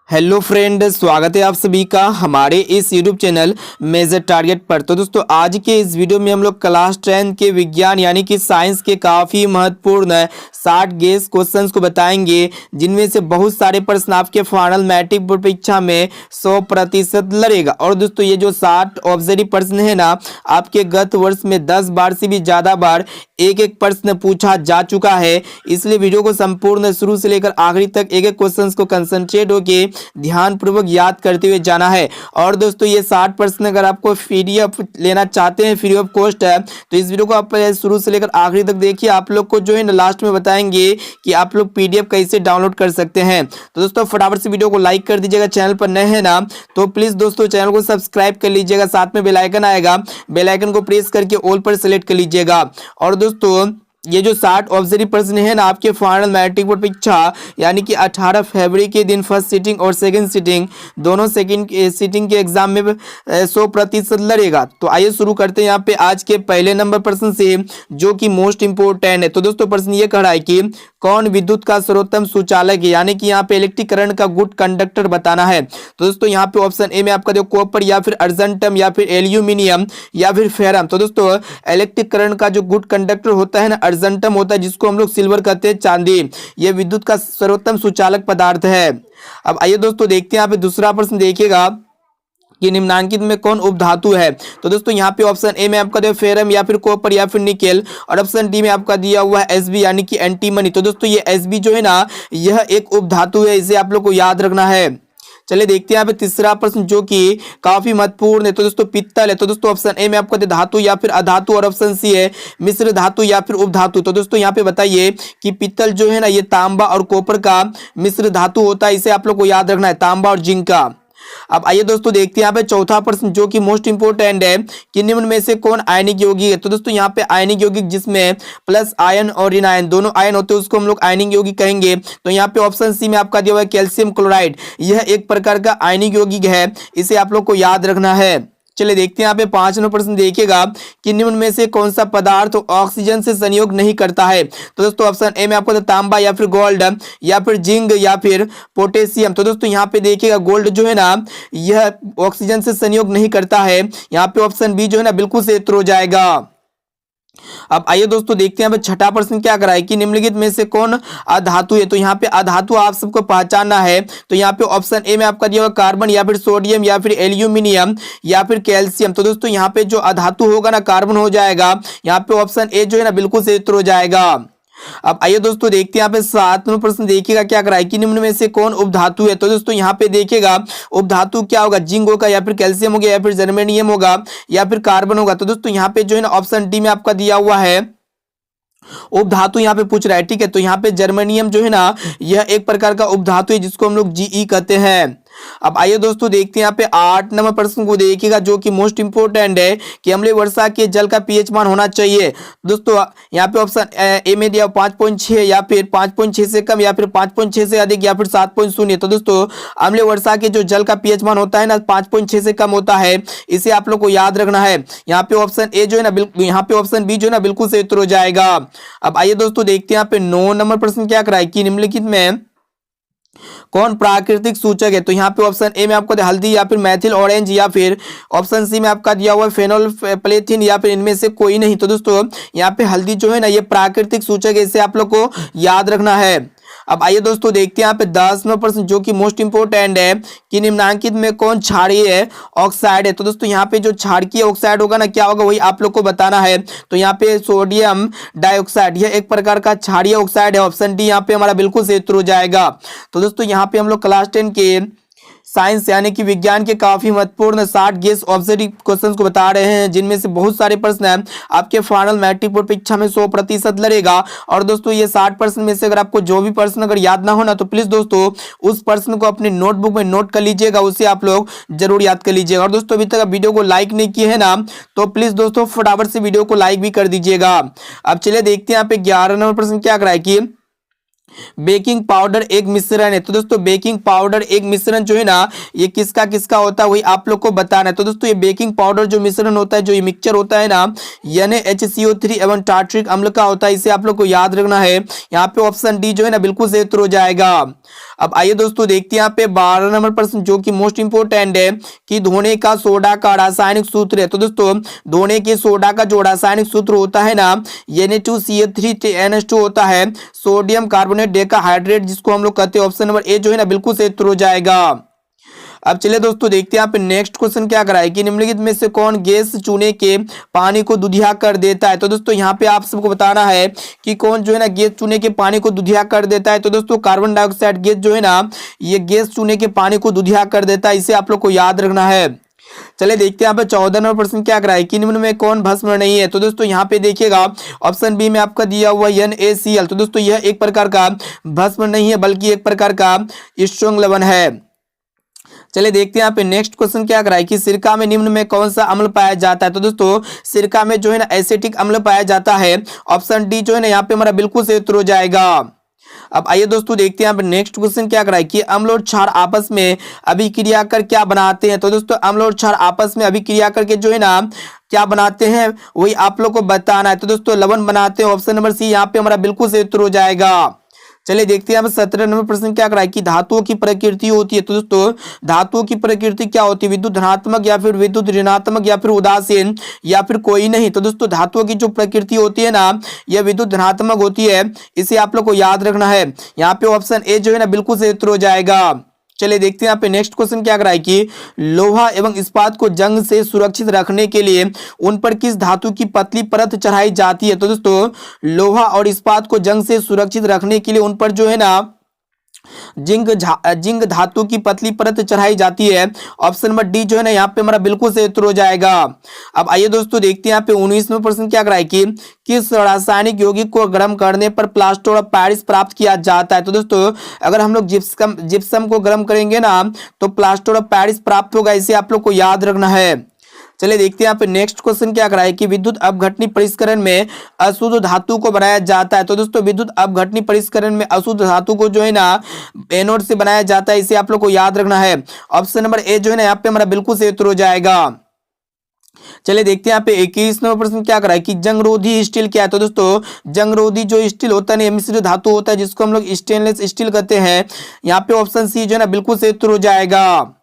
Hello friend, स्वागत है आप सभी का हमारे इस यूट्यूब चैनल मेजर टारगेट पर। तो दोस्तों, आज के इस वीडियो में हम लोग क्लास 10 के विज्ञान यानी कि साइंस के काफ़ी महत्वपूर्ण 60 गेस क्वेश्चंस को बताएंगे, जिनमें से बहुत सारे प्रश्न आपके फाइनल मैट्रिक बोर्ड परीक्षा में 100% लड़ेगा। और दोस्तों, ये जो 60 ऑब्जर्व प्रश्न है ना, आपके गत वर्ष में 10 बार से भी ज़्यादा बार एक एक प्रश्न पूछा जा चुका है। इसलिए वीडियो को संपूर्ण शुरू से लेकर आखिरी तक एक एक क्वेश्चंस को कंसंट्रेट होके ध्यान पूर्वक याद करते हुए जाना है। और दोस्तों, ये 60 प्रश्न अगर आपको पीडीएफ लेना चाहते हैं, फ्री ऑफ कॉस्ट है, तो इस वीडियो को आप शुरू से लेकर आखिरी तक देखिए। आप लोग को जो है ना लास्ट में बताएंगे कि आप लोग पीडीएफ कैसे डाउनलोड कर सकते हैं। तो दोस्तों, फटाफट से वीडियो को लाइक कर दीजिएगा। चैनल पर नए हैं ना तो प्लीज दोस्तों चैनल को सब्सक्राइब कर लीजिएगा। साथ में बेल आइकन आएगा, बेल आइकन को प्रेस करके ऑल पर सेलेक्ट कर लीजिएगा। और दोस्तों, ये जो 60 ऑब्जर्व प्रश्न है ना, आपके फाइनल मैट्रिक बोर्ड परीक्षा यानी कि 18 फरवरी के दिन फर्स्ट सीटिंग और सेकंड सीटिंग दोनों सेकंड सीटिंग के एग्जाम में 100% लड़ेगा। तो आइए शुरू करते हैं यहाँ पे आज के पहले नंबर प्रश्न से, जो कि मोस्ट इंपोर्टेंट है। तो दोस्तों, प्रश्न ये कह रहा है कि कौन विद्युत का सर्वोत्तम सुचालक है, यानी कि यहाँ पे इलेक्ट्रिक करंट का गुड कंडक्टर बताना है। तो दोस्तों, यहाँ पे ऑप्शन ए में आपका जो कॉपर या फिर अर्जेंटम या फिर एल्यूमिनियम या फिर फेरम। तो दोस्तों, इलेक्ट्रिक करंट का जो गुड कंडक्टर होता है ना, अर्जेंटम होता है, जिसको हम लोग सिल्वर कहते हैं, चांदी, ये विद्युत का सर्वोत्तम सुचालक पदार्थ है। अब आइए दोस्तों देखते हैं यहाँ पे दूसरा प्रश्न देखिएगा कि निम्नांकित में कौन उपधातु है। तो दोस्तों, यहाँ पे ऑप्शन ए में आपका जो फेरम या फिर कॉपर या फिर निकेल, और ऑप्शन डी में आपका दिया हुआ है एसबी यानी कि एंटीमनी। तो दोस्तों, ये एसबी जो है ना, यह एक उपधातु है, इसे आप लोग को याद रखना है। चलिए देखते हैं यहाँ पे तीसरा प्रश्न, जो कि काफी महत्वपूर्ण है। तो दोस्तों, पित्तल है। तो दोस्तों, ऑप्शन ए में आपका धातु या फिर अधातु, और ऑप्शन सी है मिश्र धातु या फिर उपधातु। तो दोस्तों, यहाँ पे बताइए कि पित्तल जो है ना, ये तांबा और कॉपर का मिश्र धातु होता है, इसे आप लोग को याद रखना है, तांबा और जिंक का। अब आइए दोस्तों देखते हैं यहाँ पे चौथा प्रश्न, जो कि मोस्ट इंपोर्टेंट है, कि निम्न में से कौन आयनिक यौगिक है। तो दोस्तों, यहाँ पे आयनिक यौगिक जिसमें प्लस आयन और ऋण आयन दोनों आयन होते हैं, उसको हम लोग आयनिक यौगिक कहेंगे। तो यहाँ पे ऑप्शन सी में आपका दिया हुआ है कैल्शियम क्लोराइड, यह एक प्रकार का आयनिक यौगिक है, इसे आप लोग को याद रखना है। चलिए देखते हैं यहाँ पे 5 नंबर प्रश्न देखिएगा कि निम्न में से कौन सा पदार्थ ऑक्सीजन से संयोग नहीं करता है। तो दोस्तों, ऑप्शन ए में आपको तो तांबा या फिर गोल्ड या फिर जिंक या फिर पोटेशियम। तो दोस्तों, यहाँ पे देखिएगा गोल्ड जो है ना, यह ऑक्सीजन से संयोग नहीं करता है। यहाँ पे ऑप्शन बी जो है ना, बिल्कुल से उत्तर हो जाएगा। अब आइए दोस्तों देखते हैं छठा प्रश्न क्या कराए कि निम्नलिखित में से कौन अधातु है। तो यहाँ पे अधातु आप सबको पहचानना है। तो यहाँ पे ऑप्शन ए में आपका दिया हुआ कार्बन या फिर सोडियम या फिर एल्यूमिनियम या फिर कैल्शियम। तो दोस्तों, यहाँ पे जो अधातु होगा ना, कार्बन हो जाएगा। यहाँ पे ऑप्शन ए जो है ना, बिल्कुल सही उत्तर हो जाएगा। अब आइए दोस्तों देखते हैं यहाँ पे 7 नंबर प्रश्न देखिएगा क्या कराए कि निम्न में से कौन उपधातु है। तो दोस्तों, यहाँ पे देखिएगा उपधातु क्या होगा, जिंक होगा या फिर कैल्शियम होगा या फिर जर्मेनियम होगा या फिर कार्बन होगा। तो दोस्तों, यहाँ पे जो है ना, ऑप्शन डी में आपका दिया हुआ है उपधातु यहाँ पे पूछ रहा है, ठीक है। तो यहाँ पे जर्मेनियम जो है ना, यह एक प्रकार का उपधातु है, जिसको हम लोग जीई कहते हैं। अब आइए दोस्तों देखते हैं यहाँ पे 8 नंबर प्रश्न को देखिएगा, जो कि मोस्ट इंपोर्टेंट है कि अम्लीय वर्षा के जल का पीएच मान होना चाहिए। दोस्तों, यहाँ पे ऑप्शन ए में दिया 5.6 या फिर 5.6 से कम या फिर 5.6 से अधिक या फिर 7.0। तो दोस्तों, अम्लीय वर्षा के जो जल का पीएच मान होता है ना, 5.6 से कम होता है, इसे आप लोग को याद रखना है। यहाँ पे ऑप्शन ए जो है ना, यहाँ पे ऑप्शन बी जो है ना, बिल्कुल सही उत्तर हो जाएगा। अब आइए दोस्तों देखते हैं यहाँ पे 9 नंबर प्रश्न क्या कराए कि निम्नलिखित में कौन प्राकृतिक सूचक है। तो यहाँ पे ऑप्शन ए में आपको हल्दी या फिर मैथिल ऑरेंज या फिर ऑप्शन सी में आपका दिया हुआ फेनोल प्लेथिन या फिर इनमें से कोई नहीं। तो दोस्तों, यहाँ पे हल्दी जो है ना, ये प्राकृतिक सूचक है, इसे आप लोग को याद रखना है। अब आइए दोस्तों देखते हैं यहाँ पे 10 नंबर प्रश्न, जो कि मोस्ट इंपोर्टेंट है कि निम्नांकित में कौन क्षारीय ऑक्साइड है। तो दोस्तों, यहाँ पे जो क्षारकीय ऑक्साइड होगा ना, क्या होगा वही आप लोग को बताना है। तो यहाँ पे सोडियम डाइऑक्साइड, यह एक प्रकार का क्षारीय ऑक्साइड है। ऑप्शन डी यहाँ पे हमारा बिल्कुल सही उत्तर हो जाएगा। तो दोस्तों, यहाँ पे हम लोग क्लास 10 के साइंस यानी कि विज्ञान के काफी महत्वपूर्ण 60 गेस ऑब्जर्व क्वेश्चंस को बता रहे हैं, जिनमें से बहुत सारे प्रश्न हैं आपके फाइनल मैट्रिक बोर्ड परीक्षा में 100% लड़ेगा। और दोस्तों, ये 60 प्रश्न में से अगर आपको जो भी प्रश्न अगर याद ना हो ना, तो प्लीज दोस्तों उस प्रश्न को अपने नोटबुक में नोट कर लीजिएगा, उसे आप लोग जरूर याद कर लीजिएगा। और दोस्तों, अभी तक आप वीडियो को लाइक नहीं किए है ना, तो प्लीज दोस्तों फटाफट से वीडियो को लाइक भी कर दीजिएगा। अब चलिए देखते हैं यहाँ पे 11 नंबर प्रश्न क्या कराए कि बेकिंग पाउडर एक मिश्रण है। तो दोस्तों बेकिंग पाउडर एक मिश्रण जो है ना, ये किसका किसका होता है वही आप लोग को बताना है। तो दोस्तों ये बेकिंग पाउडर जो मिश्रण होता है, जो ये मिक्सचर होता है ना, NaHCO3 एवं टार्ट्रिक अम्ल का होता है। इसे आप लोग को याद रखना है। यहाँ पे ऑप्शन डी जो है ना बिल्कुल सही उत्तर हो जाएगा। अब आइए दोस्तों देखते हैं यहाँ पे 12 नंबर प्रश्न जो कि मोस्ट इंपोर्टेंट है कि धोने का सोडा का रासायनिक सूत्र है। तो दोस्तों धोने के सोडा का जो रासायनिक सूत्र होता है ना, Na2CO3NH2 होता है, सोडियम कार्बोनेट डेकाहाइड्रेट, जिसको हम लोग कहते हैं। ऑप्शन नंबर ए जो है ना बिल्कुल सही उत्तर हो जाएगा। अब चलिए दोस्तों देखते हैं यहाँ पे नेक्स्ट क्वेश्चन क्या करा है कि निम्नलिखित में से कौन गैस चूने के पानी को दुधिया कर देता है। तो दोस्तों यहाँ पे आप सबको बताना है कि कौन जो है ना गैस चूने के पानी को दुधिया कर देता है। तो दोस्तों कार्बन डाइऑक्साइड गैस जो है ना, ये गैस चूने के पानी को दुधिया कर देता है। इसे आप लोग को याद रखना है। चले देखते हैं यहाँ पे 14 नंबर प्रश्न क्या करा है कि निम्न में कौन भस्म नहीं है। तो दोस्तों यहाँ पे देखिएगा ऑप्शन बी में आपका दिया हुआ NaCl। तो दोस्तों यह एक प्रकार का भस्म नहीं है, बल्कि एक प्रकार का स्ट्रॉन्ग लवण है। चलिए देखते हैं यहाँ पे नेक्स्ट क्वेश्चन क्या करा है कि सिरका में निम्न में कौन सा अम्ल पाया जाता है। तो दोस्तों सिरका में जो है ना एसिटिक अम्ल पाया जाता है। ऑप्शन डी जो है ना यहाँ पे हमारा बिल्कुल सही उत्तर हो जाएगा। अब आइए दोस्तों देखते हैं यहाँ पे नेक्स्ट क्वेश्चन क्या करा है कि अम्ल और क्षार आपस में अभिक्रिया कर क्या बनाते हैं। तो दोस्तों अम्ल और क्षार आपस में अभिक्रिया करके जो है ना क्या बनाते हैं वही आप लोग को बताना है। तो दोस्तों लवण बनाते हैं। ऑप्शन नंबर सी यहाँ पे हमारा बिल्कुल सही उत्तर हो जाएगा। चलिए देखते हैं 17 नंबर प्रश्न क्या करा है कि धातुओं की प्रकृति होती है। तो दोस्तों धातुओं की प्रकृति क्या होती है, विद्युत धनात्मक या फिर विद्युत ऋणात्मक या फिर उदासीन या फिर कोई नहीं। तो दोस्तों धातुओं की जो प्रकृति होती है ना, यह विद्युत धनात्मक होती है। इसे आप लोग को याद रखना है। यहाँ पे ऑप्शन ए जो है ना बिल्कुल सही उत्तर हो जाएगा। चलिए देखते हैं यहाँ पे नेक्स्ट क्वेश्चन क्या करा है कि लोहा एवं इस्पात को जंग से सुरक्षित रखने के लिए उन पर किस धातु की पतली परत चढ़ाई जाती है। तो दोस्तों लोहा और इस्पात को जंग से सुरक्षित रखने के लिए उन पर जो है ना जिंक धातु की पतली परत चढ़ाई जाती है। ऑप्शन नंबर डी जो है ना यहाँ पे हमारा बिल्कुल सही उत्तर हो जाएगा। अब आइए दोस्तों देखते हैं यहाँ पे 19वें प्रश्न क्या करा है कि किस रासायनिक यौगिक को गर्म करने पर प्लास्टर ऑफ पेरिस प्राप्त किया जाता है। तो दोस्तों अगर हम लोग जिप्सम को गर्म करेंगे ना तो प्लास्टर ऑफ पेरिस प्राप्त होगा। इसे आप लोग को याद रखना है। चलिए देखते हैं यहाँ पे नेक्स्ट क्वेश्चन क्या करा है कि विद्युत अपघटनी परिष्करण में अशुद्ध धातु को बनाया जाता है। तो दोस्तों विद्युत अपघटनी परिष्करण में अशुद्ध धातु को जो है ना एनोड से बनाया जाता है। इसे आप लोग को याद रखना है। ऑप्शन नंबर ए जो है ना यहाँ पे हमारा बिल्कुल सही उत्तर हो जाएगा। चलिए देखते हैं यहाँ पे 21 नंबर प्रश्न क्या करा है कि जंगरोधी स्टील क्या है। तो दोस्तों जंगरोधी जो स्टील होता है मिश्र धातु होता है, जिसको हम लोग स्टेनलेस स्टील कहते हैं। यहाँ पे ऑप्शन सी जो है ना बिल्कुल सही उत्तर हो जाएगा।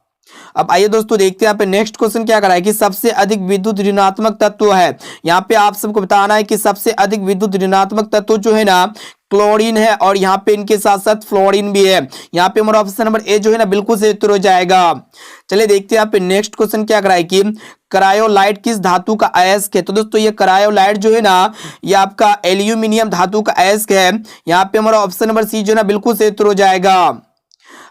अब आइए दोस्तों देखते हैं यहाँ पे नेक्स्ट क्वेश्चन क्या करा है कि सबसे अधिक विद्युत ऋणात्मक तत्व है। यहाँ पे आप सबको बताना है कि सबसे अधिक विद्युत ऋणात्मक तत्व जो है ना क्लोरीन है, और यहाँ पे इनके साथ साथ फ्लोरीन भी है। यहाँ पे हमारा ऑप्शन नंबर ए जो है ना बिल्कुल सही उत्तर हो जाएगा। चलिए देखते हैं यहाँ पे नेक्स्ट क्वेश्चन क्या करा है कि क्रायोलाइट किस धातु का अयस्क है। तो दोस्तों ये क्रायोलाइट जो है ना ये आपका एल्यूमिनियम धातु का अयस्क है। यहाँ पे हमारा ऑप्शन नंबर सी जो है ना बिल्कुल सही उत्तर हो जाएगा।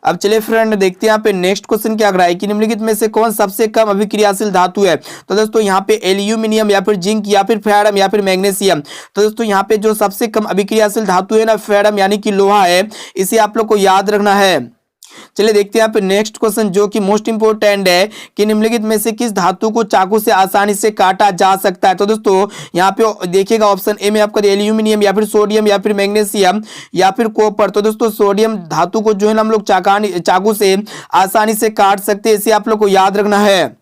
अब चलिए फ्रेंड देखते हैं यहाँ पे नेक्स्ट क्वेश्चन क्या करा है कि निम्नलिखित में से कौन सबसे कम अभिक्रियाशील धातु है। तो दोस्तों यहाँ पे एल्यूमिनियम या फिर जिंक या फिर फेरम या फिर मैग्नीशियम। तो दोस्तों यहाँ पे जो सबसे कम अभिक्रियाशील धातु है ना फेरम यानी कि लोहा है। इसे आप लोग को याद रखना है। चलिए देखते हैं यहाँ पे नेक्स्ट क्वेश्चन जो कि मोस्ट इंपोर्टेंट है कि निम्नलिखित में से किस धातु को चाकू से आसानी से काटा जा सकता है। तो दोस्तों यहाँ पे देखिएगा ऑप्शन ए में आपका एल्यूमिनियम या फिर सोडियम या फिर मैग्नीशियम या फिर कॉपर। तो दोस्तों सोडियम धातु को जो है ना हम लोग चाकू से आसानी से काट सकते हैं। इसे आप लोग को याद रखना है।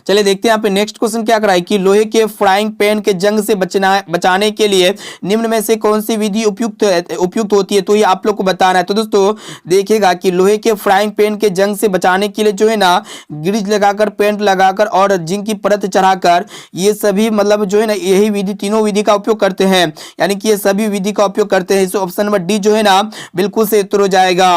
चलिए देखते हैं यहाँ पे नेक्स्ट क्वेश्चन क्या करा है कि लोहे के फ्राइंग पैन के जंग से बचाने के लिए निम्न में से कौन सी विधि उपयुक्त होती है। तो ये आप लोग को बताना है। तो दोस्तों देखिएगा कि लोहे के फ्राइंग पैन के जंग से बचाने के लिए जो है ना ग्रीज लगाकर, पेंट लगाकर और जिंक की परत चढ़ाकर, ये सभी मतलब जो है ना यही विधि, तीनों विधि का उपयोग करते हैं। यानी कि ये सभी विधि का उपयोग करते हैं। इसे ऑप्शन नंबर डी जो है ना बिल्कुल सही उत्तर हो जाएगा।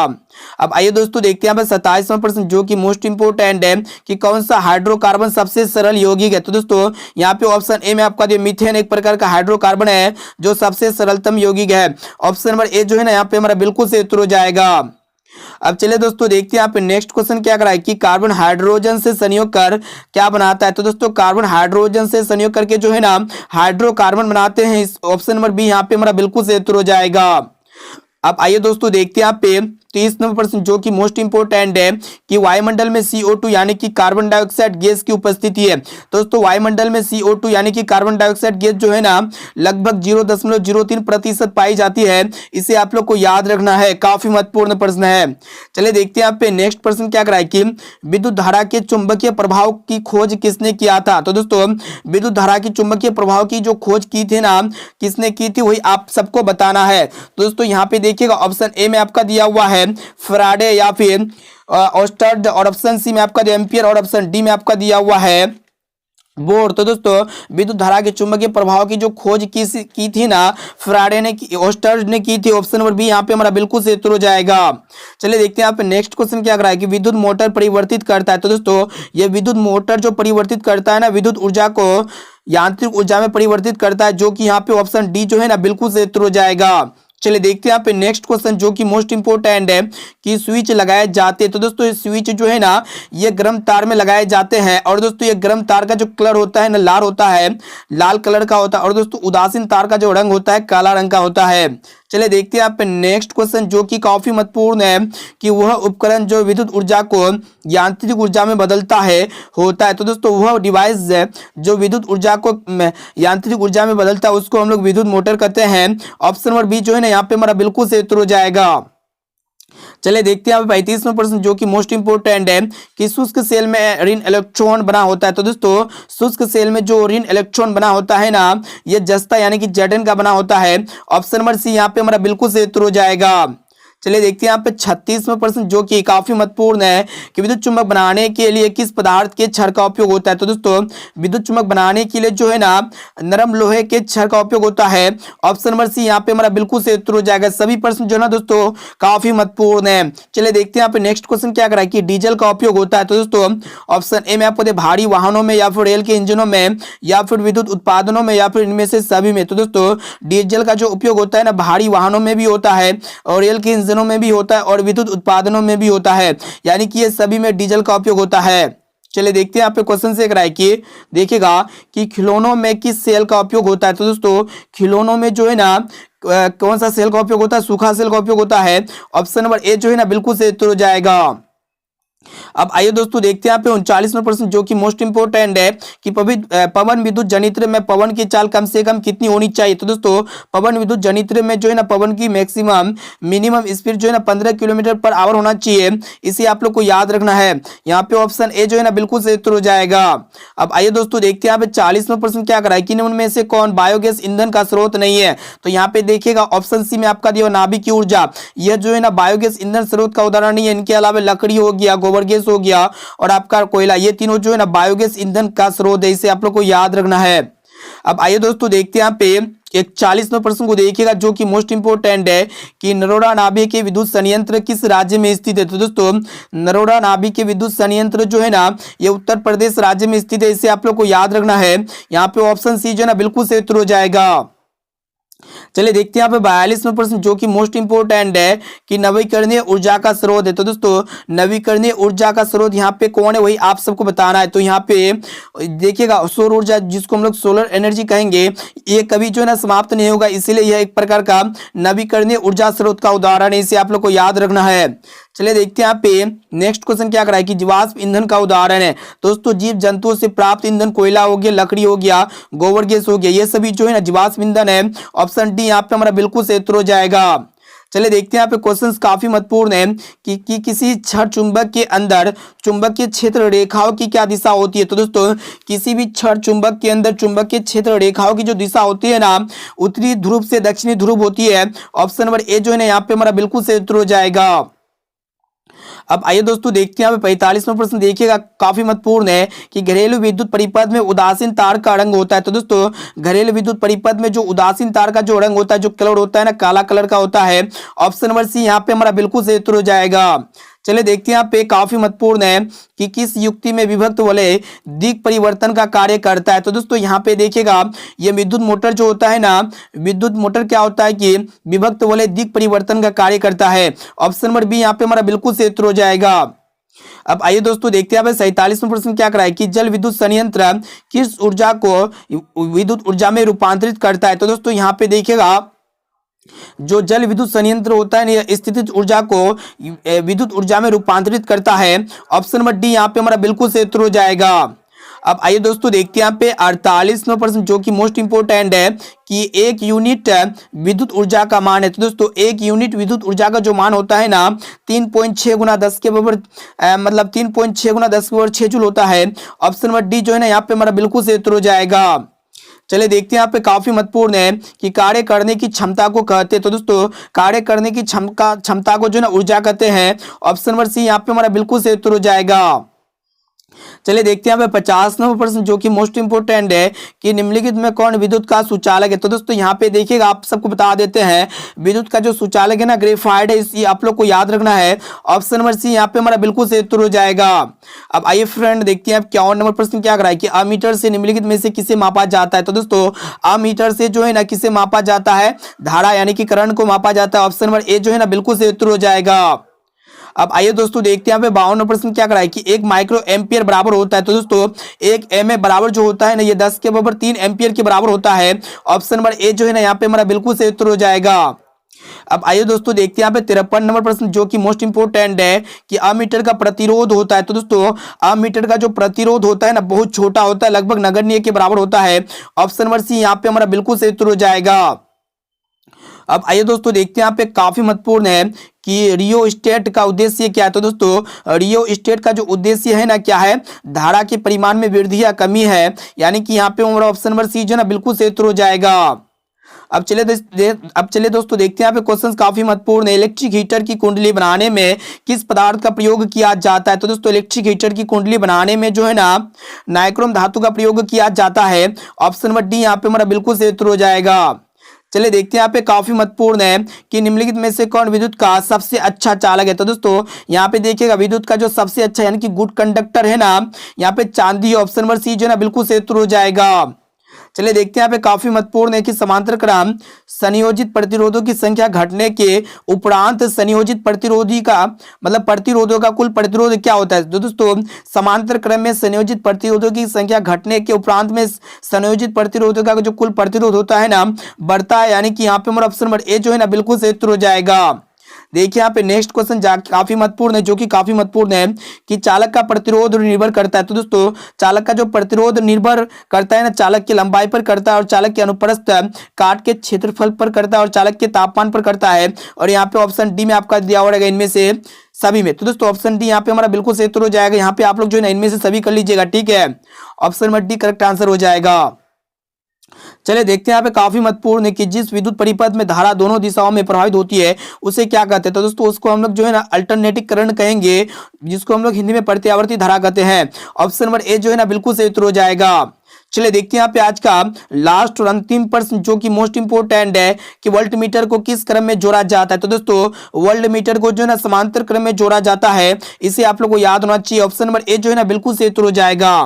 अब आइए दोस्तों देखते हैं 27वां प्रश्न जो कि मोस्ट इंपोर्टेंट है कि कौन सा हाइड्रोकार्बन सबसे सरल यौगिक है। तो दोस्तों यहाँ पे ऑप्शन ए में आपका मीथेन एक प्रकार का हाइड्रोकार्बन है जो सबसे सरलतम यौगिक है। ऑप्शन नंबर ए जो है ना यहाँ पे हमारा बिल्कुल सही उत्तर हो जाएगा। अब चलिए दोस्तों देखते हैं यहाँ पे नेक्स्ट क्वेश्चन क्या करा है कि कार्बन हाइड्रोजन से संयोग कर क्या बनाता है। तो दोस्तों कार्बन हाइड्रोजन से संयोग करके जो है ना हाइड्रोकार्बन बनाते हैं। ऑप्शन नंबर बी यहाँ पे हमारा बिल्कुल सही उत्तर हो जाएगा। अब आइए दोस्तों देखते हैं यहाँ पे 30 नंबर प्रश्न जो कि मोस्ट इंपोर्टेंट है कि वायुमंडल में CO2 यानी कि कार्बन डाइऑक्साइड गैस की उपस्थिति है। तो दोस्तों वायुमंडल में CO2 यानी कि कार्बन डाइऑक्साइड गैस जो है ना लगभग 0.03% पाई जाती है। इसे आप लोग को याद रखना है, काफी महत्वपूर्ण प्रश्न है। चलिए देखते हैं यहाँ पे नेक्स्ट प्रश्न क्या कराए कि विद्युत धारा के चुंबकीय प्रभाव की खोज किसने किया था। तो दोस्तों विद्युत धारा की चुंबकीय प्रभाव की जो खोज की थी ना किसने की थी वही आप सबको बताना है। तो दोस्तों यहाँ पे देखिएगा ऑप्शन ए में आपका दिया हुआ है फैराडे या फिर ऑस्टर्ड, और ऑप्शन सी में आपका एम्पियर, और ऑप्शन डी में आपका दिया हुआ है बोर। तो दोस्तों विद्युत धारा के चुंबकीय प्रभाव की जो खोज की थी ना फैराडे ने ऑस्टर्ड ने की थी। ऑप्शन नंबर बी यहाँ पे हमारा बिल्कुल से उत्तर हो जाएगा। चलिए देखते हैं यहाँ पे नेक्स्ट क्वेश्चन क्या कर रहा है कि विद्युत मोटर परिवर्तित करता है। तो दोस्तों ये विद्युत मोटर जो परिवर्तित करता है ना विद्युत ऊर्जा को यांत्रिक ऊर्जा में परिवर्तित करता है, जो कि यहाँ पे ऑप्शन डी जो है ना बिल्कुल से उत्तर हो जाएगा। चलिए देखते हैं यहाँ पे नेक्स्ट क्वेश्चन जो कि मोस्ट इंपोर्टेंट है कि स्विच लगाए जाते हैं। तो दोस्तों ये स्विच जो है ना ये गर्म तार में लगाए जाते हैं, और दोस्तों ये गर्म तार का जो कलर होता है ना लाल होता है, लाल कलर का होता है, और दोस्तों उदासीन तार का जो रंग होता है काला रंग का होता है। चलिए देखते हैं यहाँ पे नेक्स्ट क्वेश्चन जो कि काफी महत्वपूर्ण है कि वह उपकरण जो विद्युत ऊर्जा को यांत्रिक ऊर्जा में बदलता है होता है। तो दोस्तों वह डिवाइस है जो विद्युत ऊर्जा को यांत्रिक ऊर्जा में बदलता है उसको हम लोग विद्युत मोटर कहते हैं। ऑप्शन नंबर बी जो है ना यहाँ पे हमारा बिल्कुल से उत्तर हो जाएगा। चलिए देखते हैं 35वां प्रश्न जो कि मोस्ट इंपोर्टेंट है कि शुष्क सेल में ऋण इलेक्ट्रॉन बना होता है। तो दोस्तों शुष्क सेल में जो ऋण इलेक्ट्रॉन बना होता है ना ये जस्ता यानी कि Zn का बना होता है। ऑप्शन नंबर सी यहाँ पे हमारा बिल्कुल से उत्तर हो जाएगा। चलिए देखते हैं यहाँ पे 36वां प्रश्न जो कि काफी महत्वपूर्ण है कि विद्युत चुंबक बनाने के लिए किस पदार्थ के छड़ का उपयोग होता है। तो दोस्तों विद्युत चुंबक बनाने के लिए जो है ना नरम लोहे के छड़ का उपयोग होता है। ऑप्शन नंबर सी यहाँ पे हमारा बिल्कुल से उत्तर हो जाएगा। सभी प्रश्न जो है ना दोस्तों काफी महत्वपूर्ण है। चलिए देखते हैं यहाँ पे नेक्स्ट क्वेश्चन क्या करा कि डीजल का उपयोग होता है। तो दोस्तों ऑप्शन ए में आपको भारी वाहनों में या फिर रेल के इंजनों में या फिर विद्युत उत्पादनों में या फिर इनमें से सभी में। तो दोस्तों डीजल का जो उपयोग होता है ना भारी वाहनों में भी होता है और रेल के में भी होता है और विद्युत उत्पादनों में भी होता है, यानी कि ये सभी में डीजल का उपयोग होता है। चलिए देखते हैं यहाँ पे क्वेश्चन से कराए कि देखिएगा कि खिलौनों में किस सेल का उपयोग होता है। तो दोस्तों खिलौनों में जो है ना कौन सा सेल का उपयोग होता है, सूखा सेल का उपयोग होता है। ऑप्शन नंबर ए जो है ना बिल्कुल से उत्तर हो जाएगा। अब आइए दोस्तों देखते हैं यहाँ पे 39वां प्रश्न जो कि मोस्ट इंपोर्टेंट है कि पवन विद्युत जनित्र में पवन की चाल कम से कम कितनी होनी चाहिए। तो दोस्तों पवन विद्युत जनित्र में जो है ना पवन की मैक्सिमम मिनिमम स्पीड जो है ना 15 किलोमीटर पर आवर होना चाहिए। इसे आप लोग को याद रखना है। यहाँ पे ऑप्शन ए जो है ना बिल्कुल से उत्तर हो जाएगा। अब आइए दोस्तों देखते हैं यहाँ पे 40वां प्रश्न क्या कराए कि उनमें से कौन बायोगैस ईंधन का स्रोत नहीं है। तो यहाँ पे देखिएगा ऑप्शन सी में आपका दिया नाभिक की ऊर्जा, यह जो है ना बायोगैस ईंधन स्रोत का उदाहरण नहीं है। इनके अलावा लकड़ी हो गया, गोबर गैस हो गया और आपका कोयला, ये तीनों जो है ना बायोगैस ईंधन का स्रोत है। इसे आप लोग को याद रखना है। अब आइए दोस्तों देखते हैं यहाँ पे 41वें प्रश्न को देखिएगा जो कि मोस्ट इंपोर्टेंट है कि नरोडा नाभिक के विद्युत संयंत्र किस राज्य में स्थित है। तो दोस्तों नरोडा नाभिक के विद्युत संयंत्र जो है ना ये उत्तर प्रदेश राज्य में स्थित है। इसे आप लोग को याद रखना है। यहाँ पे ऑप्शन सी जो है ना बिल्कुल से उत्तर हो जाएगा। चलिए देखते हैं यहाँ पे 42वां प्रश्न जो कि मोस्ट इंपोर्टेंट है कि नवीकरणीय ऊर्जा का स्रोत है। तो दोस्तों नवीकरणीय ऊर्जा का स्रोत यहाँ पे कौन है वही आप सबको बताना है। तो यहाँ पे देखिएगा सौर ऊर्जा जिसको हम लोग सोलर एनर्जी कहेंगे, ये कभी जो है ना समाप्त नहीं होगा, इसीलिए यह एक प्रकार का नवीकरणीय ऊर्जा स्रोत का उदाहरण है। इसे आप लोग को याद रखना है। चलिए देखते हैं यहाँ पे नेक्स्ट क्वेश्चन क्या कराए कि जीवाश्म ईंधन का उदाहरण है। दोस्तों जीव जंतुओं से प्राप्त ईंधन कोयला हो गया, लकड़ी हो गया, गोबर गैस हो गया, ये सभी जो है ना जीवाश्म ईंधन है। ऑप्शन डी यहाँ पे हमारा बिल्कुल से उत्तर हो जाएगा। चलिए देखते हैं यहाँ पे क्वेश्चंस काफी महत्वपूर्ण है कि किसी छड़ चुंबक के अंदर चुंबकीय क्षेत्र रेखाओं की क्या दिशा होती है। तो दोस्तों किसी भी छड़ चुंबक के अंदर चुंबकीय क्षेत्र रेखाओं की जो दिशा होती है ना उत्तरी ध्रुव से दक्षिणी ध्रुव होती है। ऑप्शन नंबर ए जो है ना यहाँ पे हमारा बिल्कुल से उत्तर हो जाएगा। अब आइए दोस्तों देखते हैं यहाँ पे 45वां प्रश्न देखिएगा काफी महत्वपूर्ण है कि घरेलू विद्युत परिपथ में उदासीन तार का रंग होता है। तो दोस्तों घरेलू विद्युत परिपथ में जो उदासीन तार का जो रंग होता है, जो कलर होता है ना काला कलर का होता है। ऑप्शन नंबर सी यहाँ पे हमारा बिल्कुल सही उत्तर हो जाएगा। चलिए देखते हैं यहाँ पे काफी महत्वपूर्ण है कि किस युक्ति में विभक्त वलय दिक परिवर्तन का कार्य करता है। तो दोस्तों यहाँ पे देखिएगा ये विद्युत मोटर जो होता है ना, विद्युत मोटर क्या होता है कि विभक्त वलय दिक परिवर्तन का कार्य करता है। ऑप्शन नंबर बी यहाँ पे हमारा बिल्कुल से उत्तर हो जाएगा। अब आइए दोस्तों देखते हैं 47वां प्रश्न क्या कराए कि जल विद्युत संयंत्र किस ऊर्जा को विद्युत ऊर्जा में रूपांतरित करता है। तो दोस्तों यहाँ पे देखिएगा जो जल विद्युत संयंत्र होता है यह स्थितिज ऊर्जा को विद्युत ऊर्जा में रूपांतरित करता है। ऑप्शन नंबर डी यहाँ पे हमारा बिल्कुल सही उत्तर हो जाएगा। अब आइए दोस्तों देखते हैं यहाँ पे 48वां प्रश्न जो कि मोस्ट इंपोर्टेंट है कि एक यूनिट विद्युत ऊर्जा का मान है। तो दोस्तों एक यूनिट विद्युत ऊर्जा का जो मान होता है ना 3.6 गुना 10 के बराबर मतलब 3.6 गुना 10 के बराबर 6 जूल होता है। ऑप्शन नंबर डी जो है ना यहाँ पे हमारा बिल्कुल सही उत्तर हो जाएगा। चलिए देखते हैं यहाँ पे काफी महत्वपूर्ण है कि कार्य करने की क्षमता को कहते हैं। तो दोस्तों कार्य करने की क्षमता को जो है ना ऊर्जा कहते हैं। ऑप्शन नंबर सी यहाँ पे हमारा बिल्कुल सही उत्तर हो जाएगा। चलिए देखते हैं यहाँ पे 50वां प्रश्न जो कि मोस्ट इंपोर्टेंट है कि निम्नलिखित में कौन विद्युत का सुचालक है। तो दोस्तों यहाँ पे देखिएगा आप सबको बता देते हैं विद्युत का जो सुचालक है ना ग्रेफाइट है, इसी आप लोग को याद रखना है। ऑप्शन नंबर सी यहाँ पे हमारा बिल्कुल सही उत्तर हो जाएगा। अब आइए फ्रेंड देखते हैं 51 नंबर प्रश्न क्या कराए कि अमीटर से निम्नलिखित में से किसे मापा जाता है। तो दोस्तों अमीटर से जो है ना किसे मापा जाता है, धारा यानी कि करंट को मापा जाता है। ऑप्शन नंबर ए जो है ना बिल्कुल सही उत्तर हो जाएगा। अब आइए दोस्तों देखते हैं यहाँ पे 52 प्रश्न क्या कराए कि 1 माइक्रो एम्पियर बराबर होता है। तो दोस्तों 1 एमए बराबर जो होता है ना ये 10 के बराबर 3 एम्पियर के बराबर होता है। ऑप्शन नंबर ए जो है ना यहाँ पे हमारा बिल्कुल सही उत्तर हो जाएगा। अब आइए दोस्तों देखते हैं यहाँ पे 53 नंबर प्रश्न जो कि मोस्ट इंपोर्टेंट है कि अमीटर का प्रतिरोध होता है। तो दोस्तों अमीटर का जो प्रतिरोध होता है ना बहुत छोटा होता है, लगभग नगण्य के बराबर होता है। ऑप्शन नंबर सी यहाँ पे हमारा बिल्कुल सही उत्तर हो जाएगा। अब आइए दोस्तों देखते हैं यहाँ पे काफी महत्वपूर्ण है कि रियोस्टेट का उद्देश्य क्या है। तो दोस्तों रियोस्टेट का जो उद्देश्य है ना क्या है, धारा के परिमाण में वृद्धि या कमी है, यानी कि यहाँ पे हमारा ऑप्शन नंबर सी जो है ना बिल्कुल सही उत्तर हो जाएगा। अब चलिए दोस्तों देखते हैं यहाँ पे क्वेश्चंस काफी महत्वपूर्ण है। इलेक्ट्रिक हीटर की कुंडली बनाने में किस पदार्थ का प्रयोग किया जाता है। तो दोस्तों इलेक्ट्रिक हीटर की कुंडली बनाने में जो है ना नाइक्रोम धातु का प्रयोग किया जाता है। ऑप्शन नंबर डी यहाँ पे हमारा बिल्कुल सही उत्तर हो जाएगा। चलिए देखते हैं यहाँ पे काफी महत्वपूर्ण है कि निम्नलिखित में से कौन विद्युत का सबसे अच्छा चालक है। तो दोस्तों यहाँ पे देखिएगा विद्युत का जो सबसे अच्छा यानी कि गुड कंडक्टर है ना यहाँ पे चांदी। ऑप्शन नंबर सी जो है ना बिल्कुल सही उत्तर हो जाएगा। चलिए देखते हैं यहाँ पे काफी महत्वपूर्ण है कि समांतर क्रम संयोजित प्रतिरोधों की संख्या घटने के उपरांत संयोजित प्रतिरोधी का मतलब प्रतिरोधों का कुल प्रतिरोध क्या होता है। तो दोस्तों समांतर क्रम में संयोजित प्रतिरोधों की संख्या घटने के उपरांत में संयोजित प्रतिरोधों का जो कुल प्रतिरोध होता है ना बढ़ता है, यानी कि यहाँ पे हमारा ऑप्शन नंबर ए जो है ना बिल्कुल सही उत्तर हो जाएगा। देखिए यहाँ पे नेक्स्ट क्वेश्चन काफी महत्वपूर्ण है जो कि काफी महत्वपूर्ण है कि चालक का प्रतिरोध निर्भर करता है। तो दोस्तों चालक का जो प्रतिरोध निर्भर करता है ना चालक की लंबाई पर करता है, और चालक के अनुप्रस्थ काट के क्षेत्रफल पर करता है, और चालक के तापमान पर करता है। और यहाँ पे ऑप्शन डी में आपका दिया हुआ रहेगा इनमें से सभी में। तो दोस्तों ऑप्शन डी यहाँ पे हमारा बिल्कुल सही उत्तर हो जाएगा। यहाँ पे आप लोग जो है ना इनमें से सभी कर लीजिएगा, ठीक है। Option number D correct answer हो जाएगा। चलिए देखते हैं यहाँ पे काफी महत्वपूर्ण है कि जिस विद्युत परिपथ में धारा दोनों दिशाओं में प्रवाहित होती है उसे क्या कहते हैं। तो दोस्तों उसको हम लोग जो है ना अल्टरनेटिंग करंट कहेंगे, जिसको हम लोग हिंदी में प्रत्यावर्ती धारा कहते हैं। ऑप्शन नंबर ए जो है ना बिल्कुल सही उत्तर हो जाएगा। चलिए देखते हैं यहाँ पे आज का लास्ट और अंतिम प्रश्न जो कि मोस्ट इंपोर्टेंट है कि वोल्ट मीटर को किस क्रम में जोड़ा जाता है। तो दोस्तों वोल्ट मीटर को जो है ना समांतर क्रम में जोड़ा जाता है, इसे आप लोग को याद होना चाहिए। ऑप्शन नंबर ए जो है ना बिल्कुल सही उत्तर हो जाएगा।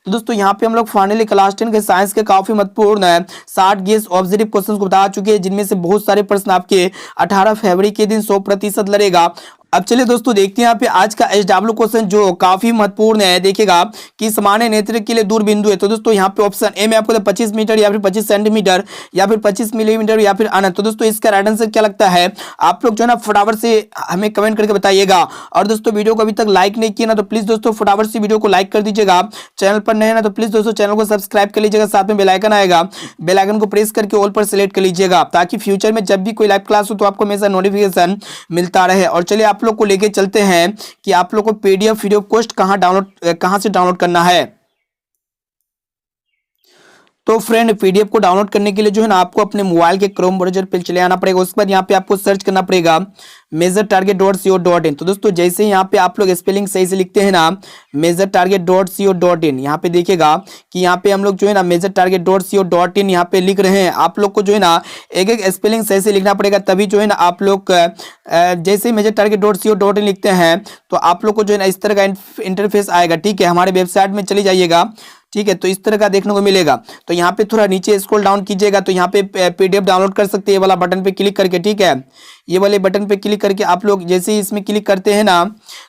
तो दोस्तों यहाँ पे हम लोग फाइनली क्लास 10 के साइंस के काफी महत्वपूर्ण है 60 गेस ऑब्जेक्टिव क्वेश्चन को बता चुके हैं, जिनमें से बहुत सारे प्रश्न आपके 18 फरवरी के दिन 100% लड़ेगा। अब चलिए दोस्तों देखते हैं यहाँ पे आज का SW क्वेश्चन जो काफी महत्वपूर्ण है। देखिएगा कि सामान्य नेत्र के लिए दूर बिंदु है। तो दोस्तों यहाँ पे ऑप्शन ए में आपको 25 मीटर या फिर 25 सेंटीमीटर या फिर 25 मिलीमीटर या फिर अनंत। तो दोस्तों इसका राइट आंसर क्या लगता है आप लोग जो है ना फटाफट से हमें कमेंट करके बताइएगा। और दोस्तों वीडियो को अभी तक लाइक नहीं किया ना तो प्लीज दोस्तों फटाफट से वीडियो को लाइक कर दीजिएगा। चैनल पर नए हैं ना तो प्लीज दोस्तों चैनल को सब्सक्राइब कर लीजिएगा, साथ में बेल आइकन आएगा, बेल आइकन को प्रेस करके ऑल पर सिलेक्ट कर लीजिएगा, ताकि फ्यूचर में जब भी कोई लाइव क्लास हो तो आपको हमेशा नोटिफिकेशन मिलता रहे। और चलिए आप लोग को लेके चलते हैं कि आप लोग को पीडीएफ वीडियो कोर्स कहां से डाउनलोड करना है। तो फ्रेंड पीडीएफ को डाउनलोड करने के लिए जो है ना आपको अपने मोबाइल के क्रोम ब्राउज़र पे चले आना पड़ेगा। उसके बाद यहाँ पे आपको सर्च करना पड़ेगा measuretarget.co.in। तो दोस्तों जैसे यहाँ पे आप लोग स्पेलिंग सही से लिखते हैं ना measuretarget.co.in, यहाँ पे देखिएगा कि यहाँ पे हम लोग जो है ना measuretarget.co.in यहाँ पे लिख रहे हैं। आप लोग को जो है ना एक एक स्पेलिंग सही से लिखना पड़ेगा, तभी जो है ना आप लोग जैसे measuretarget.co.in लिखते हैं तो आप लोग को जो है ना इस तरह का इंटरफेस आएगा, ठीक है। हमारे वेबसाइट में चले जाइएगा, ठीक है। तो इस तरह का देखने को मिलेगा। तो यहाँ पे थोड़ा नीचे स्क्रॉल डाउन कीजिएगा तो यहाँ पे पीडीएफ डाउनलोड कर सकते हैं, ये वाला बटन पे क्लिक करके, ठीक है। ये वाले बटन पे क्लिक करके आप लोग जैसे ही इसमें क्लिक करते हैं ना,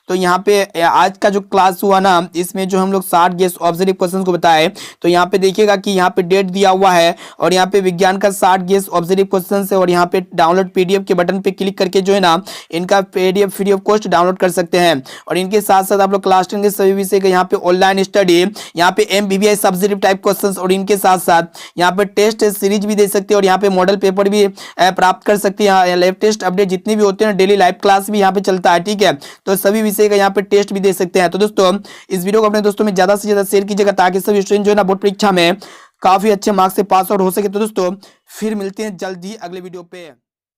तो यहाँ पे आज का जो क्लास हुआ ना, इसमें जो हम लोग 60 गेस ऑब्जेक्टिव क्वेश्चन को बताए, तो यहाँ पे देखिएगा कि यहाँ पे डेट दिया हुआ है और यहाँ पे विज्ञान का 60 गेस ऑब्जेक्टिव क्वेश्चन है और यहाँ पे डाउनलोड पीडीएफ के बटन पे क्लिक करके जो है ना, इनका PDF free of cost download कर सकते हैं। और इनके साथ साथ आप लोग क्लास 10 के सभी विषय का यहाँ पे ऑनलाइन स्टडी, यहाँ पे एमबीबीएस सब्जेक्टिव टाइप क्वेश्चंस और इनके साथ साथ यहाँ पे टेस्ट सीरीज भी दे सकते हैं और यहाँ पे मॉडल पेपर भी प्राप्त कर सकते हैं। लाइव टेस्ट अपडेट जितनी भी होते हैं, डेली लाइव क्लास भी यहाँ पे चलता है, ठीक है। तो सभी विषय का यहाँ पे टेस्ट भी दे सकते हैं। तो दोस्तों इस वीडियो को अपने दोस्तों में ज्यादा से ज्यादा शेयर कीजिएगा ताकि सभी स्टूडेंट जो है ना बोर्ड परीक्षा में काफी अच्छे मार्क्स से पास आउट हो सके। तो दोस्तों फिर मिलते हैं जल्द ही अगले वीडियो पे।